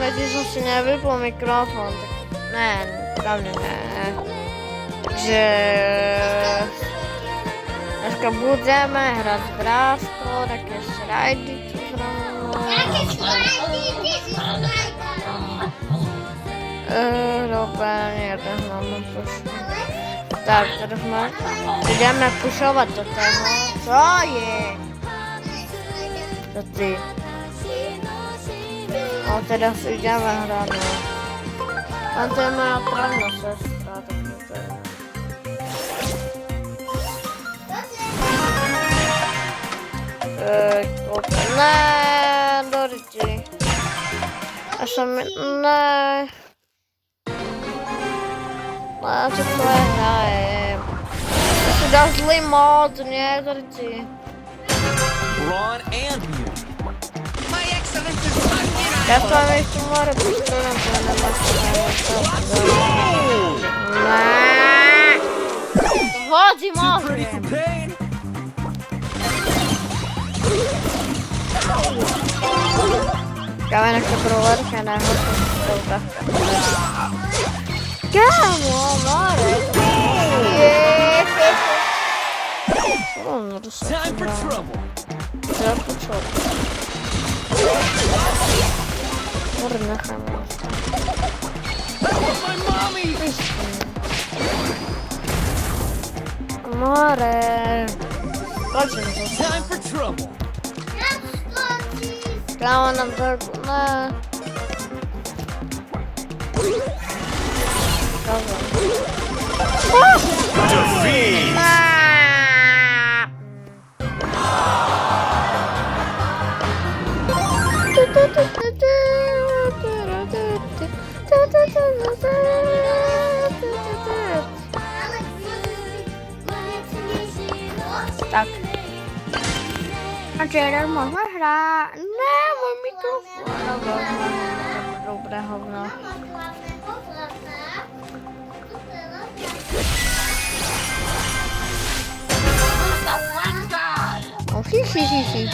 nadzieję, że się nie wypł mikrofon. Nie, naprawdę nie. Także... Troszkę budzimy, raz brawko, takie slajdy tu Robię, nie wiem, mamy push. Tak, teraz będziemy puszować do tego. Co jest? To ty. O, teraz idziemy rano. A to moja prawna sestra, tak naprawdę. Ne, Dorci. A sam, ne. A co to je? To da zli mod, nie, Dorci. Ron and Mew. My excellence is fucking Ja to jeszcze morę postrzelam, to na chodzi too pretty może. for pain. Ciekawe jak to prowerkę na chodź. Kamo, more. Time for trouble. Morna chamo. My mommy. More. Chodźmy to. Time for trouble. Kamo nam to... Ne. Defeat! Tak. A teraz można grać. Nie, mój mikrofon. Dobra, dobra. O, hi, hi, hi, hi.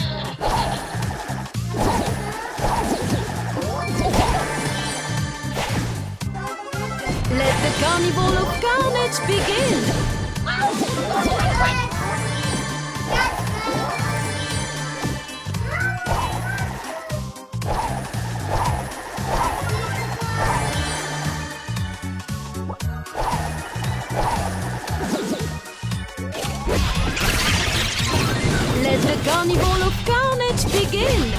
Let the carnival of carnage begin! Let the carnival of carnage begin!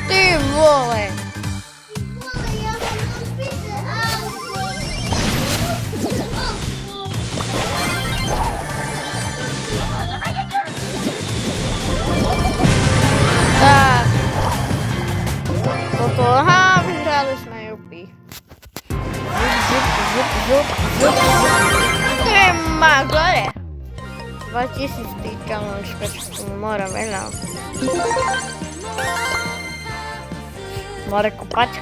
Ty vole. Tak. To, aha, wygraliśmy, jupi. Zup. Nie ma gore. 2000 stykano špečku mora veľa. More kopačky.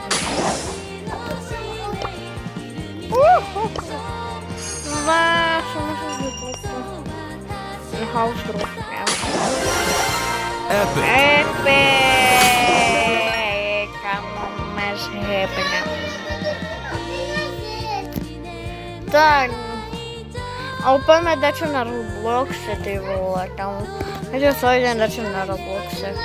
Máš, môžeš vyplatať. Nechal už trošku. Epic. Epic. Kamo máš hebna. Tak. A úplne dačo na Robloxe, ty vole, kamo. Takže sa idem dačo na Robloxe.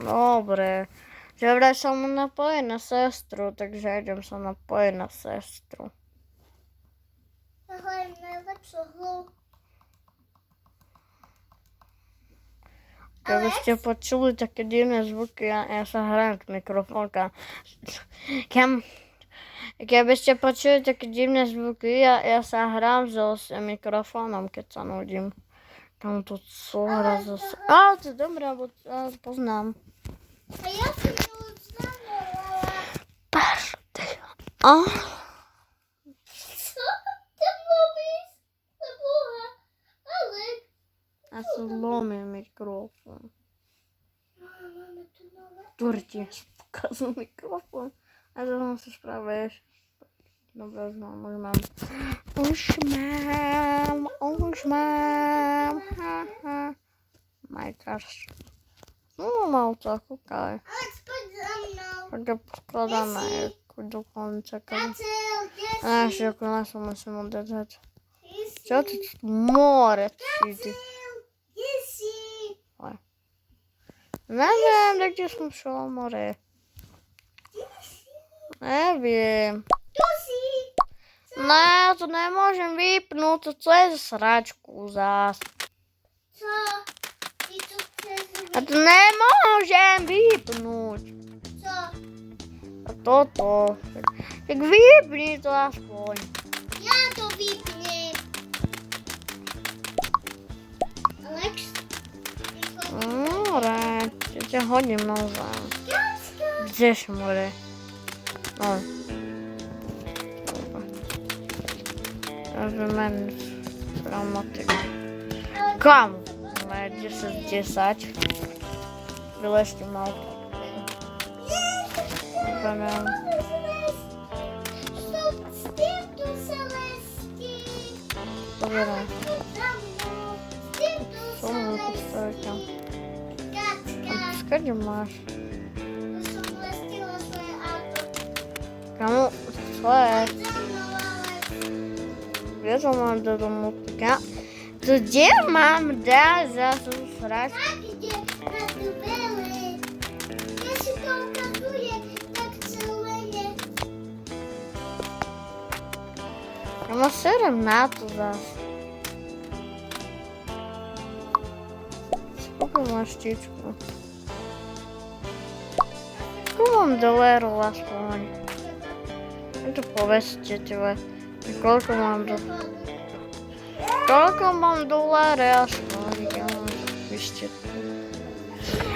Dobre. Že vraj som mu napojiť na sestru, takže idem sa napojiť na sestru. Hrajem najlepšiu hru. Keby ste počuli také divné zvuky, ja sa hrajem k mikrofónka. Keby ste počuli také divné zvuky, ja sa hrám s mikrofónom, keď sa nudím. Tam to hra zase. Ale to je dobré, bo poznám. A ja si ju znamenala. Party. Co ty robisz? Boha, Alek. A А це зломий мікрофон. Mamy tu nowe. Турці показує мікрофон. А загалом все справиш. Добре, знову мам. Ушмам. Ха-ха. Майкращ. Ну, мав так, окей. Chodź, chodź za mną. Takie poskładane do końca. Kacel, A, jest. jak u nas musimy odebrać. Co to jest more? Ty. Jest. Nie wiem, gdzie są szło more. Nie wiem. Tusi. No, to nie możemy wypnąć, to co jest sraczku zas. Co? I co chcesz A zrobić? to nie możemy wypnąć. Co? A to. Jak wypnij, to aspoň. Ja to wypnę. Alex? More, cię chodzi może. Kacka. Gdzieś more. No. Wymienić gramatykę. Kam? Numer 10. Wyleźcie mało. Wymieniam. Z tym tu Celestii. Pobieram. Za mną. Z tym tu Co mogę Celestii. postawić tam? Kacka. Skąd masz? To są Celestii na swoje auto. Kamu? Co jest? Za mną, Alex. Wiedzą, mam do domu tyka. To gdzie mam dać za to srać? Tak, gdzie na tubely. Ja się to ukazuje tak celenie. Ja mam serem na to zaś. Spoko masz ściczku. Jaką mam dolarów aspoň? No to powiedzcie tyle. Koľko mám Koľko mám dolare aspoň? Ja mám vyšte.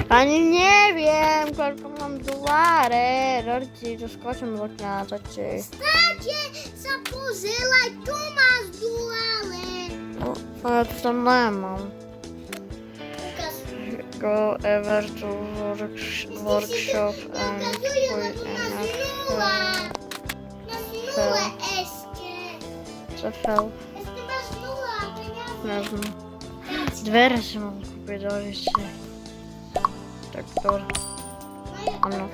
Ani neviem, koľko mám dolare. Dorci, to skočím do okna, točí. Stacie, zapozylaj, tu masz duale. No, a ja to tam nemám. Ukaz. Go ever to workshop and Ukazuje, twój no tu masz nula. Masz nulę, Eskie. Co fel? Eskie, masz nula, pieniądze. Ne znam. Dvere si mám kúpiť do liście. Tak to. Áno.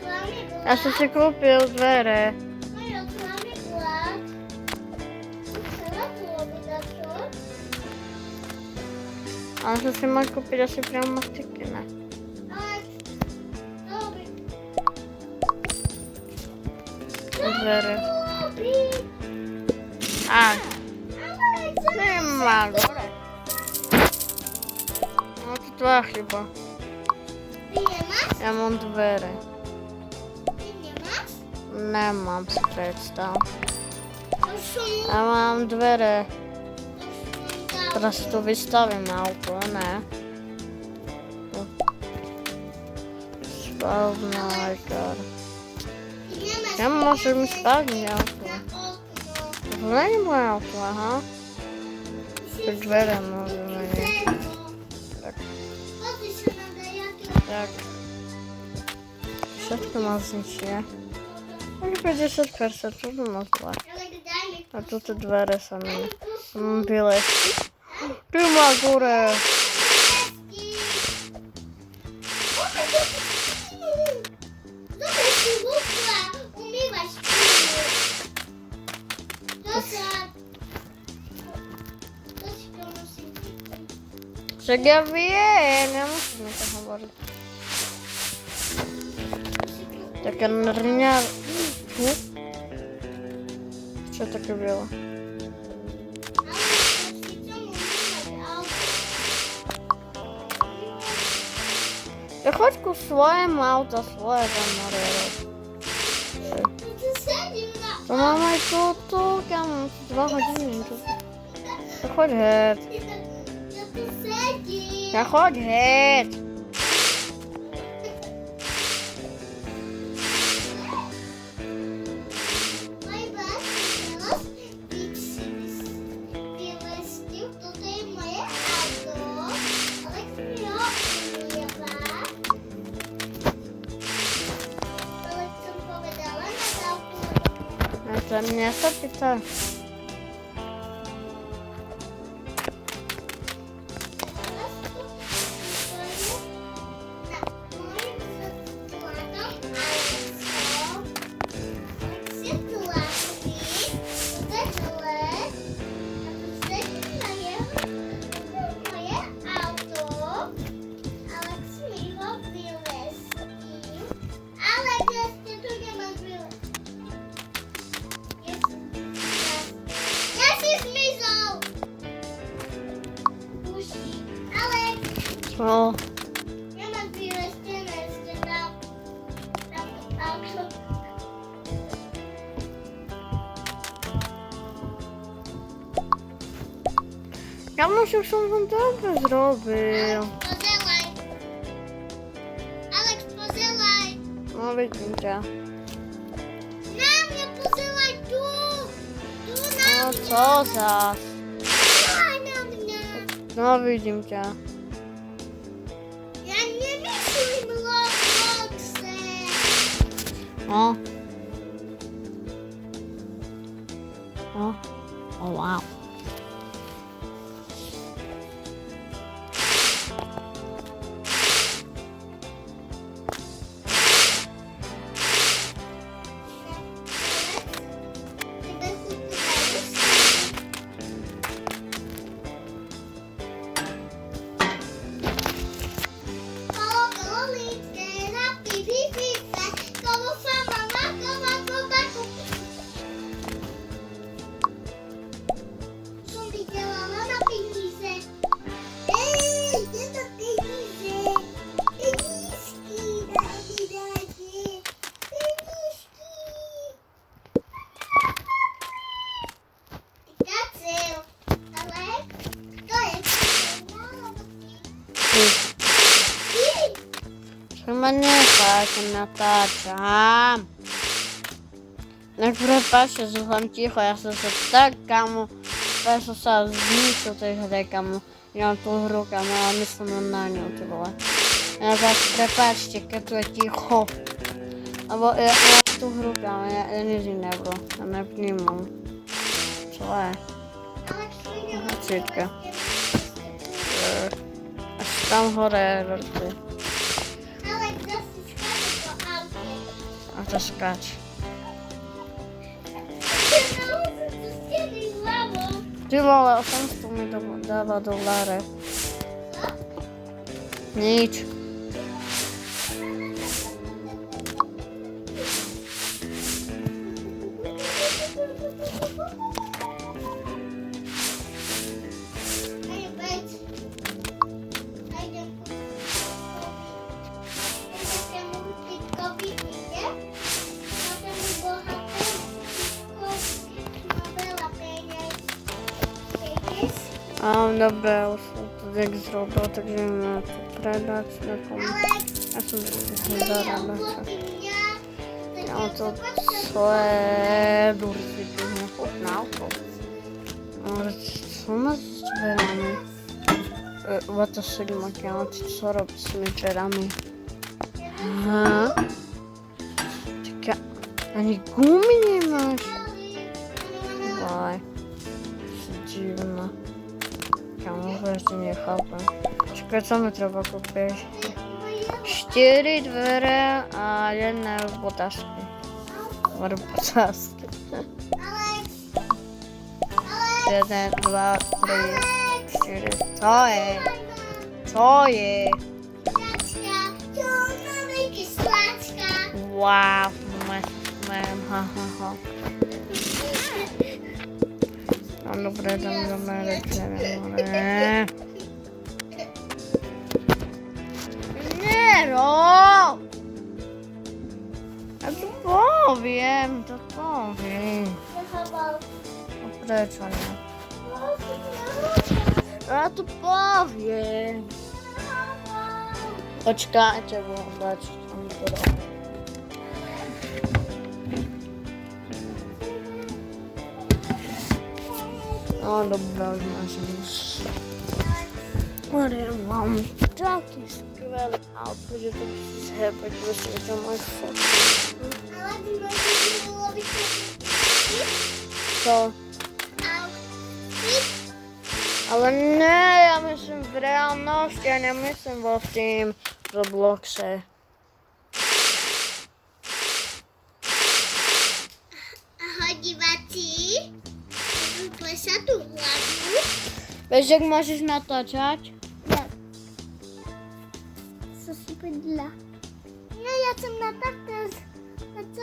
Ja som si kúpil dvere. Moje reklamy kład. Trzeba byłoby na to. Ale som si mal kúpiť asi priamo styky, ne? Ale, dobry. Dvere. Dobry. A, Ale, co? nemá gore. No to tvoja chyba. Ty nie masz? Ja mám dvere. Ty nie masz? Nemám si predstav. To są Ja mám dvere. to Teraz si to vystavím na auto, ne? Spavná lekár. Ty nie masz. Ja môžem spavniť auto. Na okno. To nie je moje auto, aha. Ty To się dvere môžem meniť. Czego? Tak. Po co się nadaje? Tak. Všetko má zničie. Tak 50%, to by ma zle. Ale daj mi. A tuto dvere sa mi biele. Tu má gore. Zobacz, ty bukla, umywasz piły. Však ja viem, nemusíme to hovoriť. Taká nrňa... Fú. Čo je také biele? Ja choď ku svojemu auta, svoje tam Marielo. To mám aj toto, kam 2 hodiny. Ja choď hed. Ja choď hed. Ze mnie sobie tak. O, Ja mam chwilę ścianę, jeszcze tam auto. ja muszę wszystko dobrze zrobił. Pozylaj. Aleks, pozylaj. No widzicie. Na mnie pozylaj tu. Tu na No mnie. co za... Pozylaj na mnie. No widzicie. Ja nie myślę Robloxie. O. O. O wow. Chyba nie tak, nataczam. Najpierw patrzę, słucham cicho, ja sobie tak kamu. Patrzę sobie zniszczył tych rekamu. Ja tu rukam, a myślę na nią chyba. Ja tak patrzcie, jak tu cicho. Albo ja tu rukam, ja nic innego. Ja nawet nie mam. Co Cicka. Aż tam chore ty. A to skacz. Ty wolę 800 mi dawa dolary. Nic. A dobra, już to jak zrobił, także na to predać taką. Ja sobie zarabiam. Ja to całe bursy nie chłopnał. Co ma z drzwiami? Łata szygmakia, co robi z tymi drzwiami? Aha. Taka, ani gumy nie masz. Waj. Dziwne. Ja może jeszcze nie chapę. Czekaj, co mi trzeba kupić? 4 dwery, a jedna botaski. Botaski. 1, 2, 3, 4. Co jest? Co jest? Wow. Ha, ha, ha. No dobra, dobra, lecimy. Nie rób! Ja to powiem, Opreczę, nie? Ja to powiem. Poczekajcie, bo dać tam drogę. O dobra, już. Ale mam taki skvělý outfit, že to se pak prostě můj fot. Ale ty máš Co? Outfit. Ale ne, ja myslím v reálnosti, ja nemyslím vo v tým Robloxe. Ahoj diváci. Zúpla sa tu hlavu. Vieš, jak môžeš natáčať? Ja. Co si podľa? No ja som na to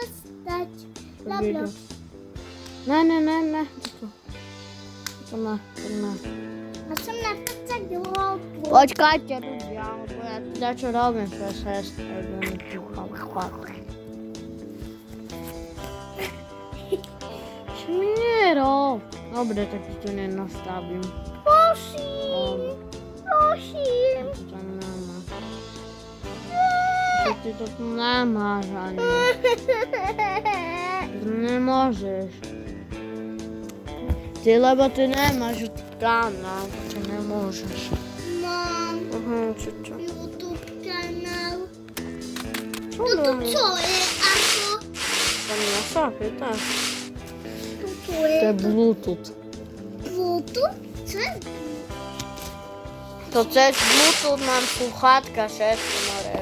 stať. Roblox. Ne. To má. A som na to stať Roblox. Počkajte ľudia, lebo ja teda čo robím pre sestru. Čo mi nerob? Dobre, tak ti to nenastavím. Prosím. To nemá. Ty to tu nemáš ani. Nemôžeš. Ty, lebo ty nemáš kanál, ty nemôžeš. Mám Čo? YouTube kanál. Čo Toto mám? čo je? Ako? To mňa sa pýtaš. Toto To je je Bluetooth. Bluetooth? Co je? To cez Bluetooth mám sluchátka, všetko more.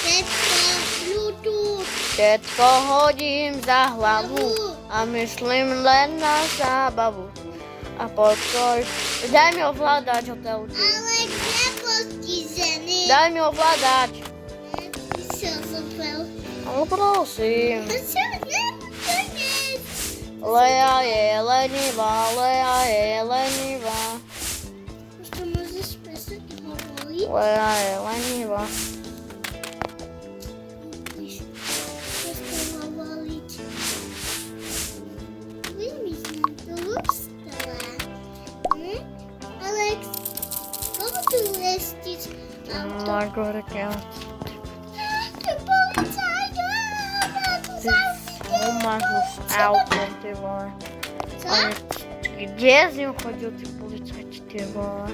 Všetko Bluetooth. Všetko hodím za hlavu a myslím len na zábavu. A pokoj. Daj mi ovládať hotelky. Ale kde postižený? Daj mi ovládať. Čo super. No prosím. A čo nemôžeš? Lea je lenivá. Už to môžeš presne hovoriť? Lea je lenivá. Presne hovoriť. Vymyslím to lústala. Alex, komu tu lestiť auto? Na gorke. To je policajt! Tu Ty máš už auto, ty vole. Co? Kde s ním chodil ty policajti, ty vole?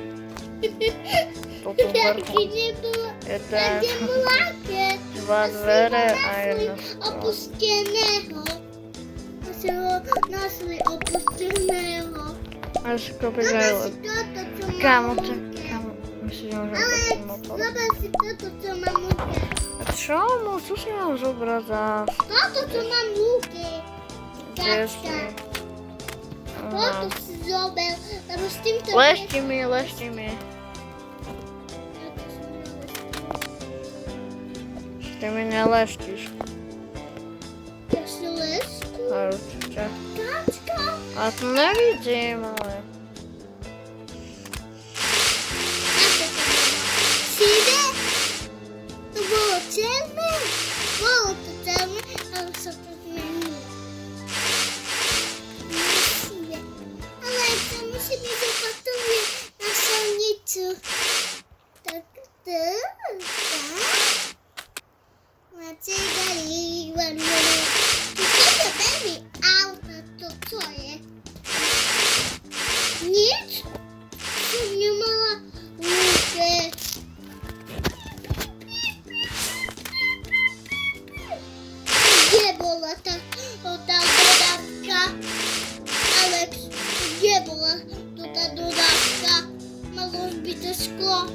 Toto vrchu. Kde bola? Jeden, Kde bola keď? dva dvere a jedna stôl. Opusteného. A si ho našli opusteného. A si kúpiš aj Zober si lep. toto, čo Kámo, mám v to, ruke. kámo, myslíš, že môžem Alex, obrať motor? zober si toto, čo mám v ruke. A čo? No, čo si mám zobrať zás? Toto, čo mám v ruke. Kde si? Tačka. Toto si zober, lebo s týmto... Ležti mi. Toto si neveštím. Ty mi neleštíš. Ja si lesku. A určite. Tačka. A to nevidím, ale... Siede? To bolo černé? Bolo to černé, ale sa to zmenilo. Musíme. Ale to musí byť opatovne na solnicu. Tak. Máte galík, Tu toto baby auta, to čo je? Nič? Som nemala v ruke. Kde bola tá dodávka? Alex, kde bola tá dodávka? Malo zbyté sklo.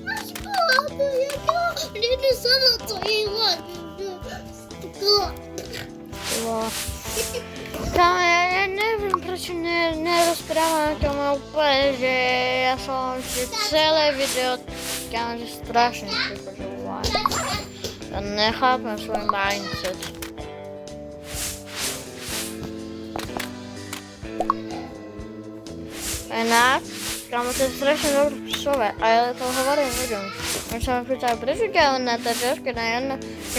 A sklo, to je to. Lidé sa na to jela. Sklo. Kámo, ja neviem, prečo nerozprávam o tom úplne, že ja som si celé video, kámo, že strašne si počúvam. Ja nechápem svoj mindset. Inak, kámo, to je strašne dobrý človek, a ja to hovorím ľuďom. Oni sa ma pýtajú, prečo ťa len natáčaš, keď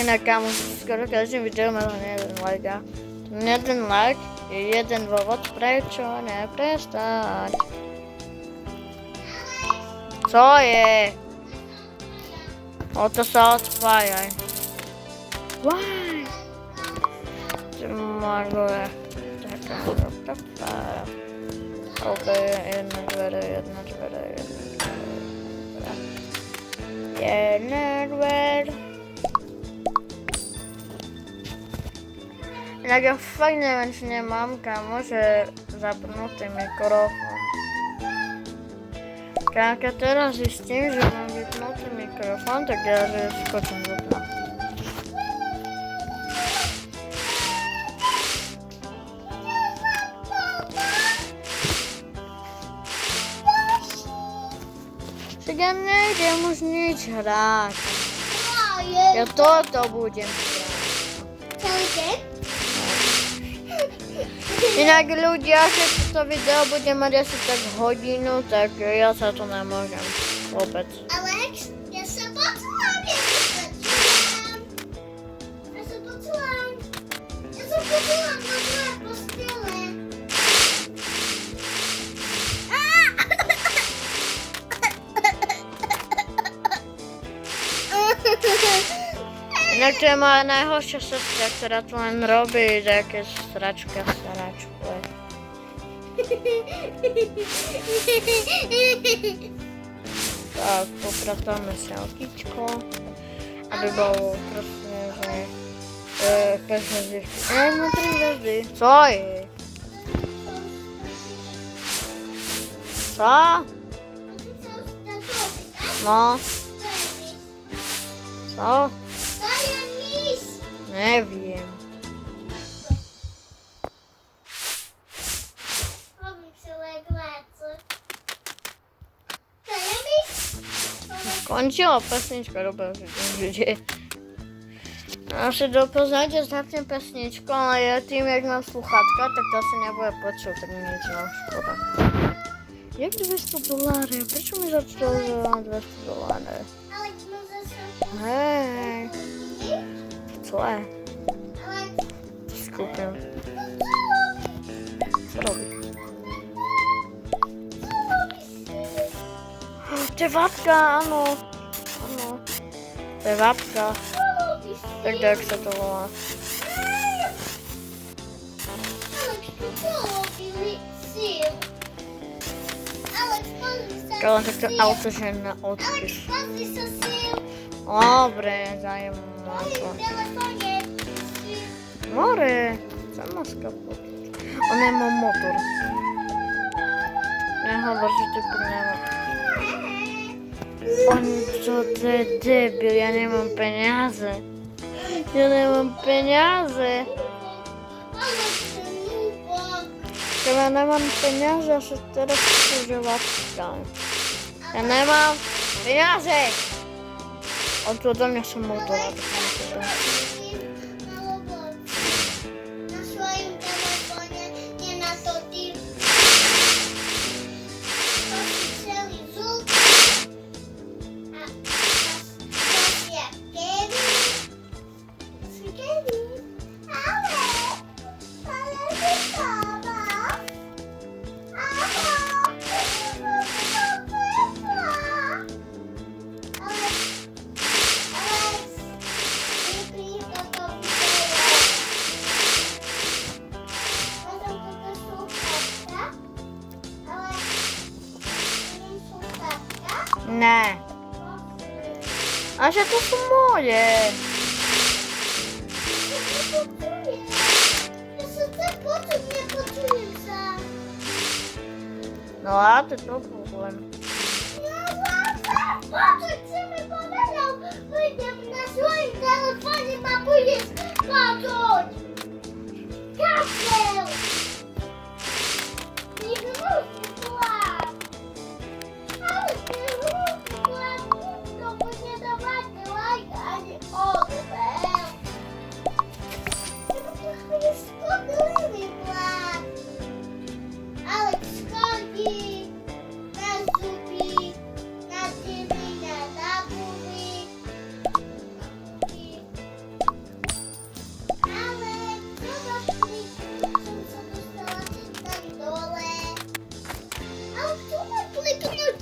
na kámo, skoro každým videu má len jeden like. A jeden like je jeden dôvod, prečo neprestať. Co je? O to sa odpájaj. Why? Ty magové. OK, jedna dvere. Jak ja fajnie ręcznie mam, może zapnuty mikrofon. Jak ja teraz z tym, że mam wypnuty mikrofon, tak ja że skoczę do dna. Ja nie wiem już nic hrać. Ja to będę grać. Cały dzień? I jak ludzie się to wideo będzie mieć tak godzinę, tak ja za to nie mogę wobec. Alex, ja się poczułam, ja się poczułam. Ja się poczułam. Ja się poczułam na złe postele. Znaczy ma najgorsza sesja, która tu on robi, że jakieś straczka. Tak, popratamy się o kiczko, aby było proste, że pierwsze zwiewki. No 3 gwiazdy. Co jest? Co? No, co? Nie wiem. Kończyła pesniczka, robię życie. Znaczy do poznania ostatnią pesniczką, ale ja tym jak mam słuchatka, tak to się nie było poczuł, tak nic no, szkoda. Jak $200? Proszę mi zaczęło za $200. Hej, co? Skupiam. Co robisz? Cewapka, ano. Cewapka. Tak jak się to woła. Kalau tak to auto się na odpis. Dobre, daję mu masło. Mory, co maska pod? Ona ma motor. Nie chyba, że ty nie On co ty debil, ja nie mam pieniędzy. Ja nie mam pieniędzy. Ja nie mam pieniędzy, a się teraz używa. Ja nie mam pieniędzy. On tu ode mnie są motora. Na swoim telefonie, nie na to tir. Posłyszeli zul. A teraz jak Kevin. Ale wysowa. Nie. A że to są moje. Ja się tak poczuł, nie poczułem się. No a ty to problem. Poczuć się mi powiedział, wyjdę na swoim telefonie, ma pójść poczuć. Kapel. Nie wymówił kłam. Ale nie wymówił kłam, no bo nie dawacie lajka, ani odbę. To jest szkodliwy kłam. Ale szkodzi. Na zubi, na dymi, na bubi. Ale zobacz mi, co dostała tam dole. A kto ma kliknąć?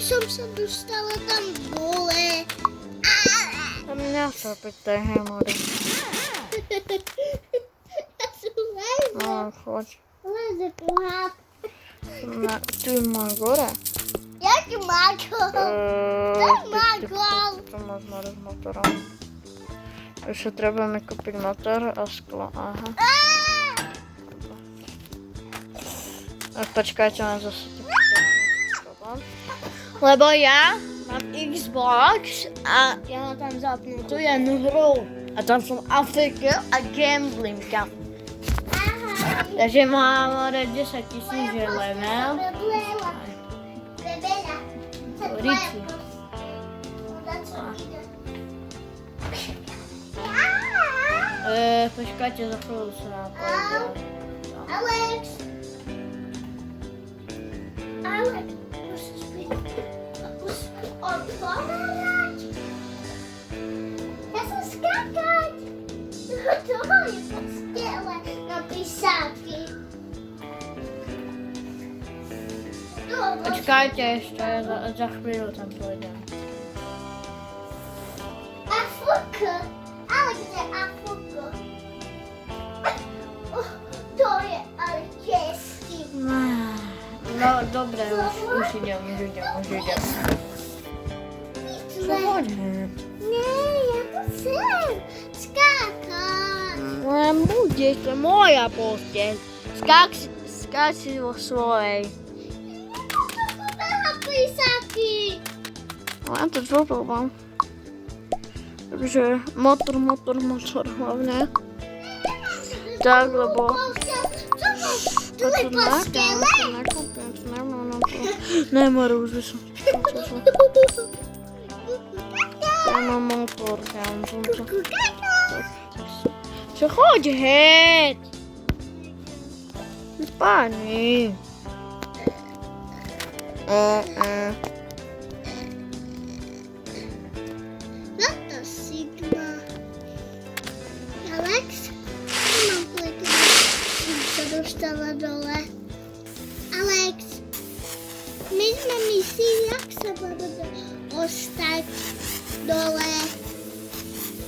Som się dostała tam dole. To mnie co pytaj, hemory. No chodź. Lezę pułap. Tu ma górę. Jaki mago? To mago. To można z motorem. Jeszcze trzeba mi kupić motor, a szkło, aha. Poczekajcie na zasadzie. Lebo ja mam Xbox, a ja tam zapnutuję hru. A tam są Afryki, a gamblingka. Aha. Takže mám 10 000 level. Bebela. To tvoja Rici. Počkajte, za chvíľu sa napojím. Alex. Alex. Musíš odpovedať. Ja som skákať. To je postele na písávky. Počkajte ešte, za chvíľu tam pôjdem. Afrika. Alex je Afrika. To je ale český. No dobre, už idem. Co hodne? Nie, ja to chcem skákať. Bude, to je moja posteľ. Skáč si vo svojej. Na písávky. Ja to zvolám. Takže motor hlavne. Tak, lebo... Tu je postele. Nemôžu, už by som... Ja mám motor, Čo choď heď! Pani. No to Sigma. Alex, mám pletu, som sa dostala dole. Alex, my sme mysleli, jak sa máme dostať dole.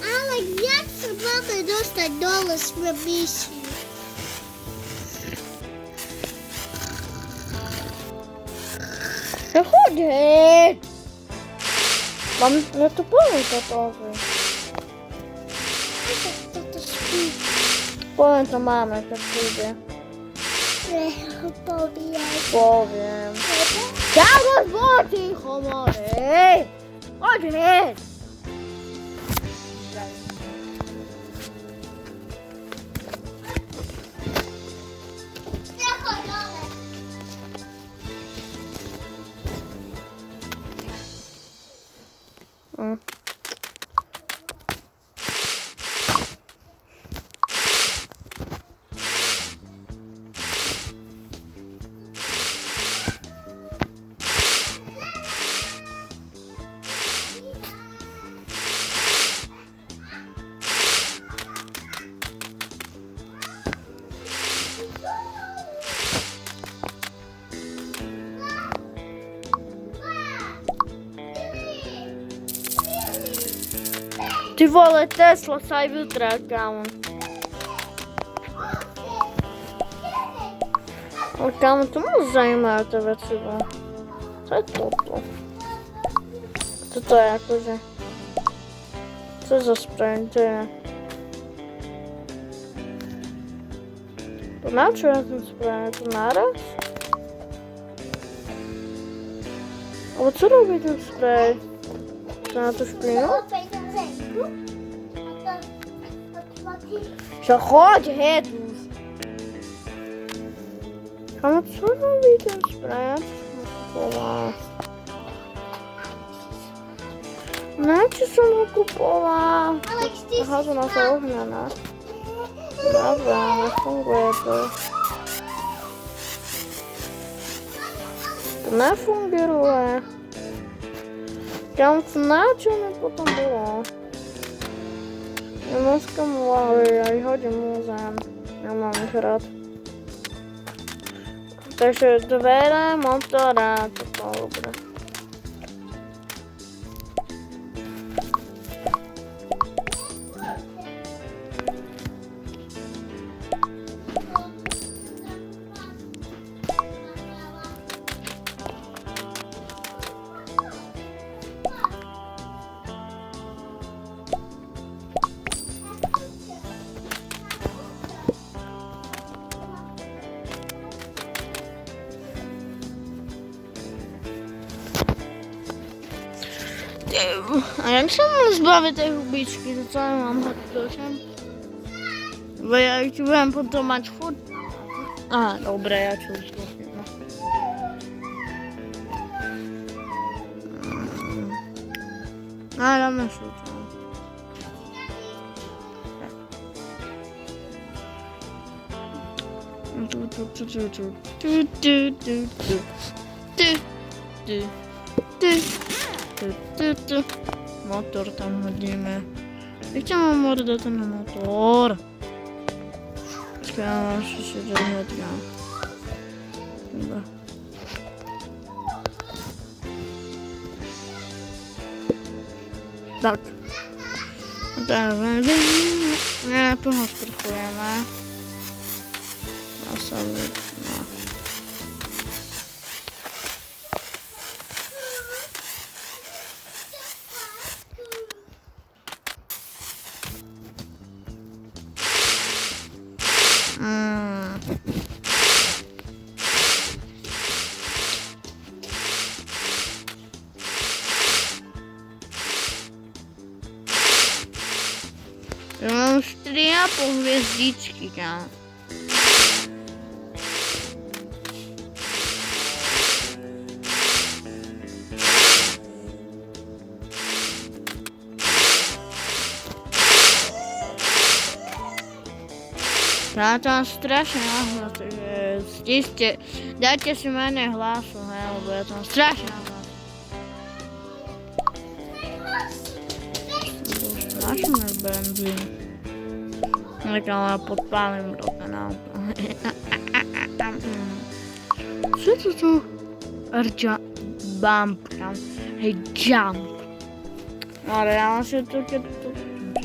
Alex, jak sa máme dostať dole, sme mysleli. Čo choď heď! Mám na to plný toto. Toto spí. Poviem to máme, keď príde. Poviem. Ďalej, bol ticho, more! Choď heď! Nechoď dole. Ty vole, Tesla sa aj vytrákam. Ale kámo, to ma zajímajú tie veci, bo. Co je toto? Toto je akože... Co je za sprej? To je... To na čo je ten sprej? Je to naraz? Ale co robí ten sprej? To na to šplínu? Čo choď, heď už. Kámo, co robí ten sprej? Na čo som ho kupoval? Alex, ty Aha, to má sa ohňaná. Dobre, nefunguje to. To nefunguje. Kámo, na čo mi potom bolo? Ja moc komu ja ich hodím múzem. Ja mám ich rád. Takže dvere, motora, to dobre. A jak się mam zbawić tej hubiczki, to co ja mam chodzić do 8? Bo ja już byłem po to mać chód. A, dobra, ja cię usłucham. No, ale myślę, że... Motor tam chodzimy. Jak chciałam mordę, to na motor. Czekałam, że się dowiednia. Dobra. Tak. Teraz nie, tu spróbujemy. A sobie, no. Ja mam już 3,5 gwiazdiczki tam. Ja tam strasznie nahlas jest. Dajcie si mene hlasu, bo ja tam strasznie nahlas. Straszne będę. Jak ja podpalim trochę na auto. Co to tu? Bump tam. Hej, jump. Ale ja mam się takie...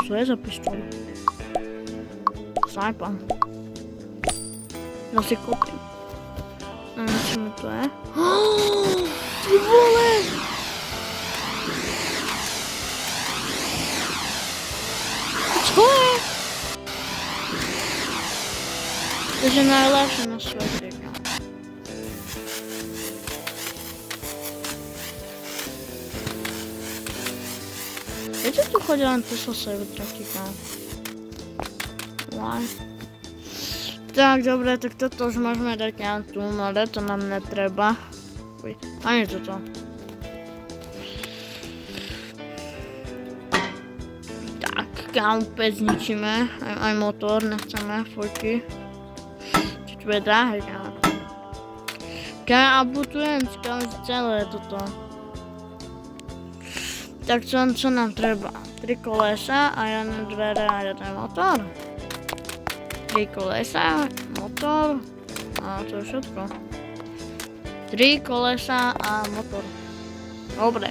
Co jest za pistolet? Snajpa. Ja się kupię. A zobaczymy to jest. Ty vole! Co jest? To jest najlepsze na świecie. Wiecie, tu chodzi o antysosy trafika. Why? Tak, dobra, to już możemy dać tu, ale to nam nie trzeba. Uj, a nie to to. Tak, gałupę znicimy, a motor, nie chcemy, furki. Czy tu będzie? Ja buduję, ciekawe, całe to. Tak, co nam trzeba? 3 kolesa, a jedne drzwi, a jeden motor. 3 kolesa, motor, a to wszystko. 3 kolesa a motor. Dobre.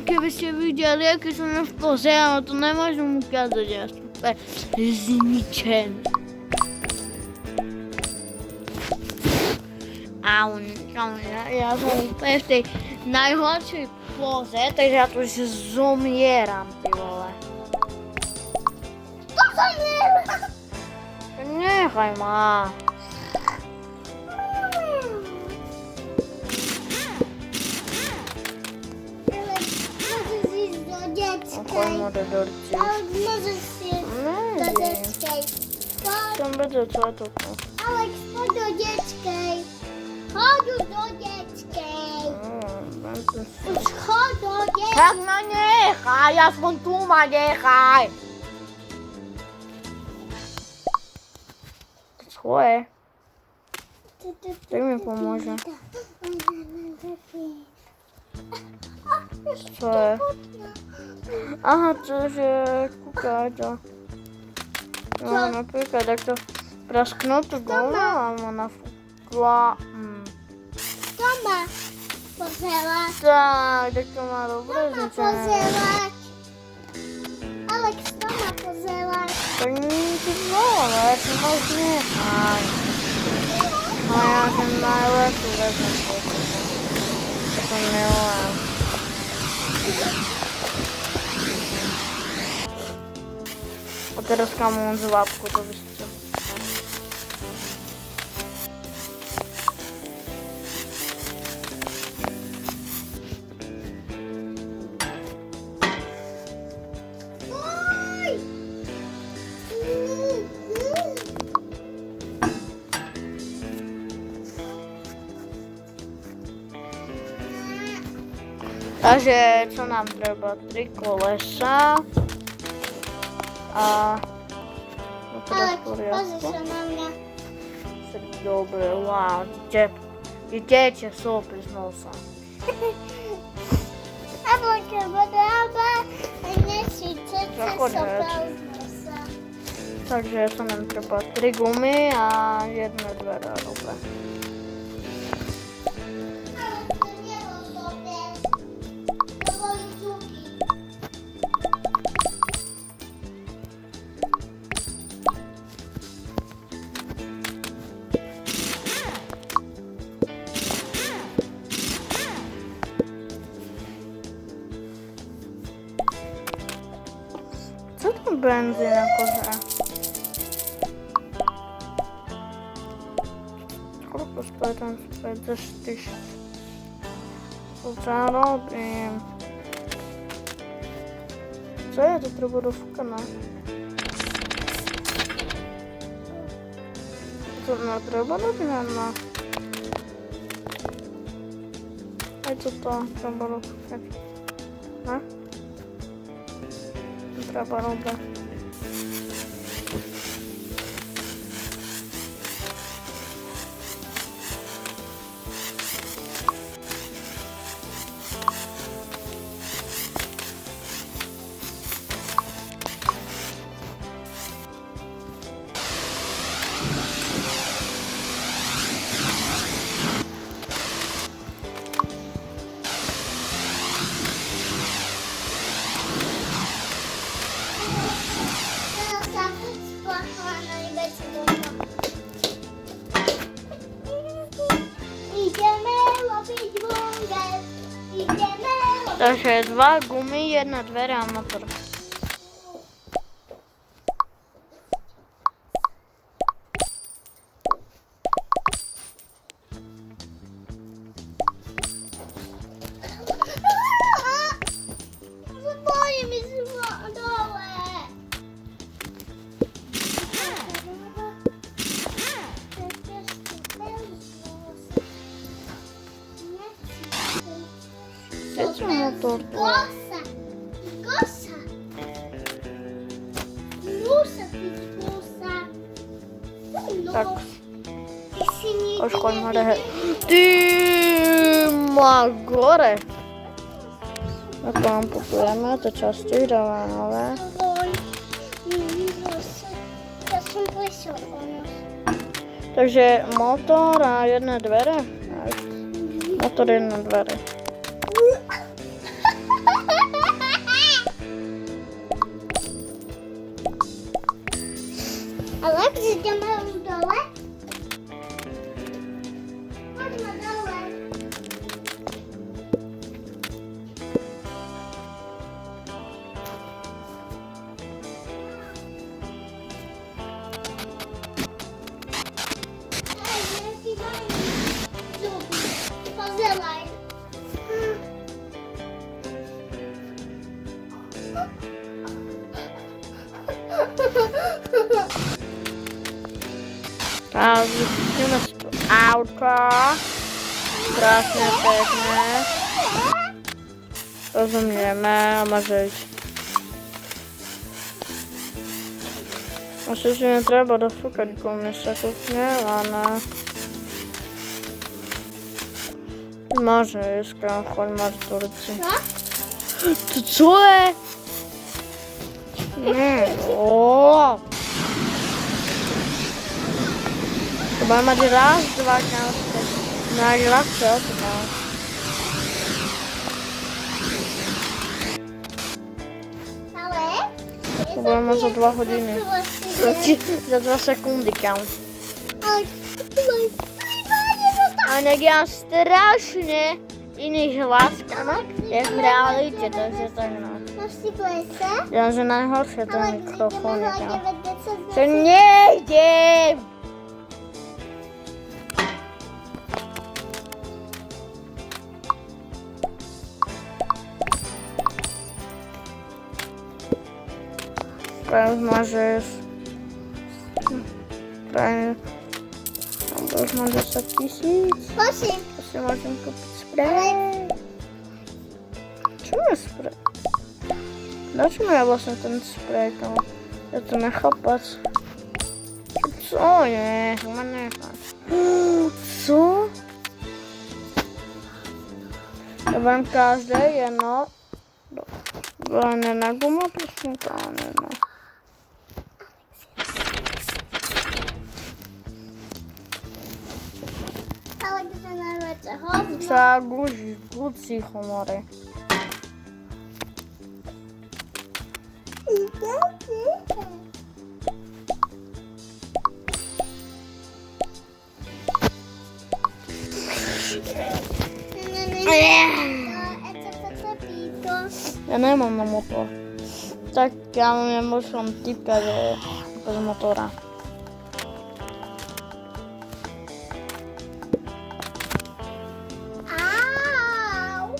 Kebyście widzieli, jakie są już poziomy, to nie możemy mu kazać, ja super zniczemy. Ja są w tej najgorszej pozie, to ja tu się zumieram, ty vole. Niechaj ma. Możesz iść do dziecka. Okej, mogę dorcić. Możesz iść do dziecka. Tam będzie co to. Alex, chodź do dziecka. Chodź do dziecka. Chodź do dziecka. Tak, no niechaj, ja stąd tu ma niechaj. Słuchaj, ty mi pomoże. Co? Aha, to się kuka, to. No, na przykład jak to prasknął, go mam, ona wkła. Toma, pozełać. Tak, tak to ma dobre Toma, życzenie. pozełać. Alex, toma, pozełać. To nic nie wolę, to masz niechaj. A ja ten najlepszy wezmę po to miałem. A teraz kamu z łapku to wystarczy. Takže co nám treba? 3 kolesa. A... No teda Ale v pozri poriadku. sa na mňa. Dobre, wow, dieťa sopli z nosa. A poďte, bodába, nesíce sa Zachoď, sopel z nosa. Takže sa nám treba 3 gumy a jedné dvere, dobre. Ale to nebol sopel. To boli zuby. Co to benzín akože? Koľko stojí ten späť za 4? To ja robím. Co je to treba dofúkané? To netreba robiť, no. Aj toto treba dofúkať. Ne? Treba robiť. Teraz sa splachla na nebeci doma. Ideme loviť bunge. Ideme loviť. Takže 2 gumy, 1 dvere a motor. Boli mi dole. Kde je motor tu? Gosa. Gosa. Musa byť gosa. No, Tak, ty si nikdy už choďme nevidel. hore. Ty má gore. Tak vám popujeme, to častěji dáváme. Oj, gosa. Ja som plesol o nos. Takže motor a 1 dvere. Motor 1 dvere. Ale kde ideme už dole? Poďme dole. Hej, nejaký daj mi zuby. Pozelaj. Tak, vypustíme z auta. Krásne, pekné. Rozumieme a môže ísť. Asi si netreba dofúkať gumy sa kúkne, ale môže ísť, kam choď máš Turci. Čo? To co je? Nie, ooo. To bude mať raz, dva, kámošky. Najľahšie to má. Ale? To bude mať za 2 hodiny. Za 2 sekundy, kam. Ale A nech ja strašne iných hláskama, jak v realite, takže tak no. máš si plese? Lenže najhoršie to je Ale mikrofón. ideme ja. hľadať 10 Čo nejdem! Teraz máš... Prawie... No już mam 10 000. Prosím, To si môžem kúpiť spray. Czemu jest spray? Dlaczego ja właśnie ten spray tam? Ja to nie chopać. Co jest? Chyba nie tak. Co? Ja bym każde jedno. Wolne na gumę posmutane, no. Ale gdy na lecę, chodź. Trzeba guzić honory. Ja nie mam na motor. Tak, ja nie muszę tipkę bez motora. Au!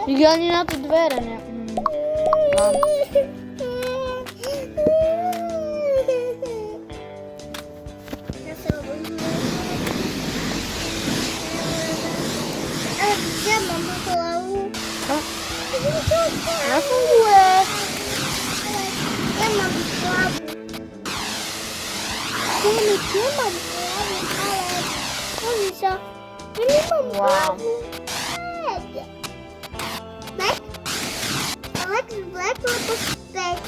Ja nie na te dvery, nie. Mam. Ja sobie ale gdzie mam motoru? Na górę. Ja mam słabu. Nie mam słabu, ale... Polisia, ja nie mam Wow. słabu. Black? Alex Black albo Black?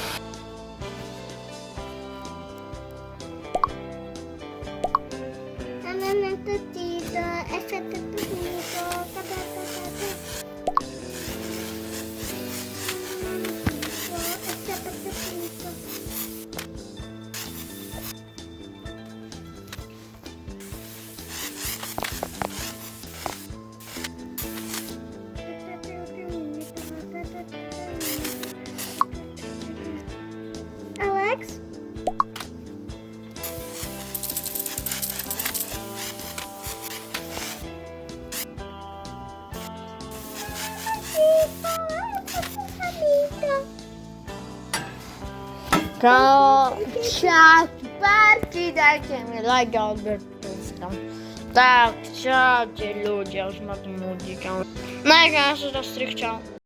Alex? Ciao, parki, dajcie mi lajka, Albertuska. Tak, ciao, ludzie, już ma tą muzykę. No jak ja się to chciał.